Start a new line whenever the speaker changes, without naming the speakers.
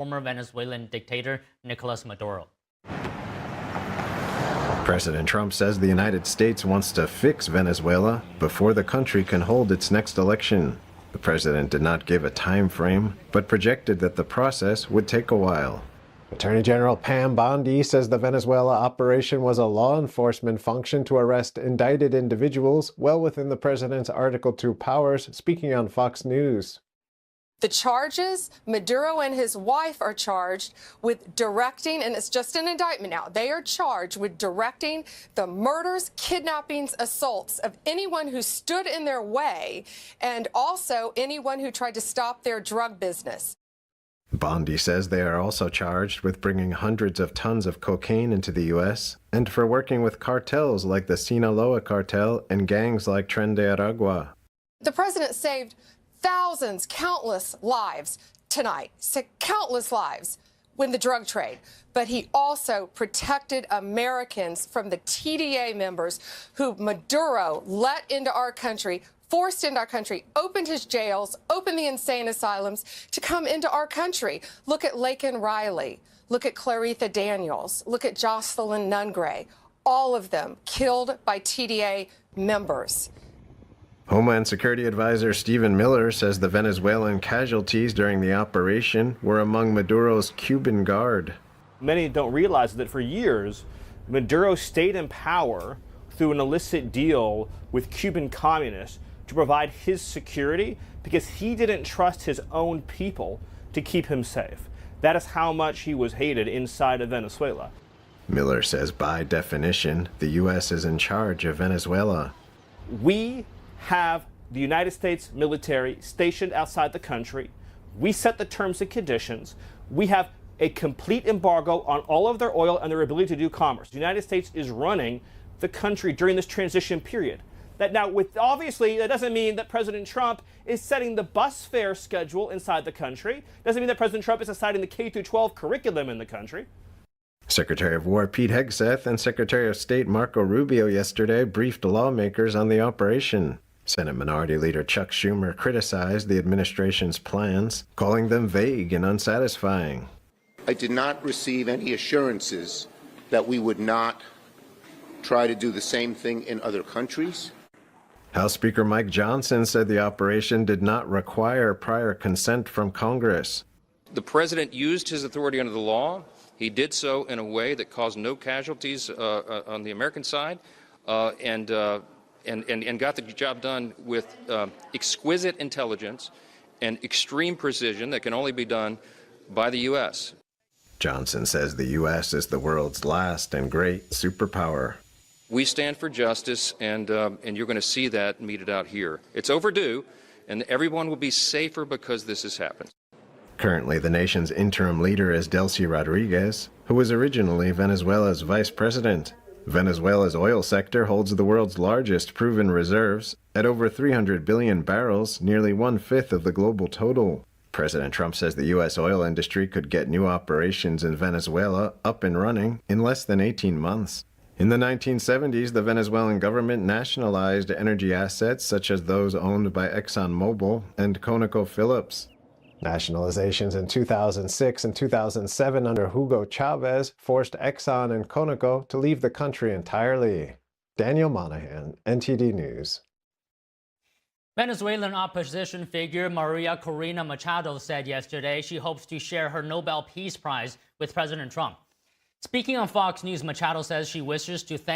former Venezuelan dictator Nicolas Maduro.
President Trump says the United States wants to fix Venezuela before the country can hold its next election. The president did not give a time frame, but projected that the process would take a while. Attorney General Pam Bondi says the Venezuela operation was a law enforcement function to arrest indicted individuals well within the president's Article 2 powers, speaking on Fox News.
The charges, Maduro and his wife are charged with directing, and it's just an indictment now, they are charged with directing the murders, kidnappings, assaults of anyone who stood in their way, and also anyone who tried to stop their drug business.
Bondi says they are also charged with bringing hundreds of tons of cocaine into the U.S. and for working with cartels like the Sinaloa cartel and gangs like Tren de Aragua.
The president saved thousands, countless lives tonight, countless lives with the drug trade. But he also protected Americans from the TDA members who Maduro let into our country, forced into our country, opened his jails, opened the insane asylums to come into our country. Look at Laken Riley. Look at Claretha Daniels. Look at Jocelyn Nungray. All of them killed by TDA members.
Homeland Security Advisor Stephen Miller says the Venezuelan casualties during the operation were among Maduro's Cuban Guard.
Many don't realize that for years, Maduro stayed in power through an illicit deal with Cuban communists to provide his security because he didn't trust his own people to keep him safe. That is how much he was hated inside of Venezuela.
Miller says by definition, the U.S. is in charge of Venezuela.
We have the United States military stationed outside the country. We set the terms and conditions. We have a complete embargo on all of their oil and their ability to do commerce. The United States is running the country during this transition period. That now, obviously, that doesn't mean that President Trump is setting the bus fare schedule inside the country. Doesn't mean that President Trump is deciding the K-12 curriculum in the country.
Secretary of War Pete Hegseth and Secretary of State Marco Rubio yesterday briefed lawmakers on the operation. Senate Minority Leader Chuck Schumer criticized the administration's plans, calling them vague and unsatisfying.
I did not receive any assurances that we would not try to do the same thing in other countries.
House Speaker Mike Johnson said the operation did not require prior consent from Congress.
The president used his authority under the law. He did so in a way that caused no casualties on the American side, and got the job done with exquisite intelligence and extreme precision that can only be done by the U.S.
Johnson says the U.S. is the world's last and great superpower.
We stand for justice, and you're going to see that meted out here. It's overdue, and everyone will be safer because this has happened.
Currently, the nation's interim leader is Delcy Rodriguez, who was originally Venezuela's vice president. Venezuela's oil sector holds the world's largest proven reserves at over 300 billion barrels, nearly 1/5 of the global total. President Trump says the U.S. oil industry could get new operations in Venezuela up and running in less than 18 months. In the 1970s, the Venezuelan government nationalized energy assets such as those owned by ExxonMobil and ConocoPhillips. Nationalizations in 2006 and 2007 under Hugo Chavez forced Exxon and Conoco to leave the country entirely. Daniel Monahan, NTD News.
Venezuelan opposition figure Maria Corina Machado said yesterday she hopes to share her Nobel Peace Prize with President Trump. Speaking on Fox News, Machado says she wishes to thank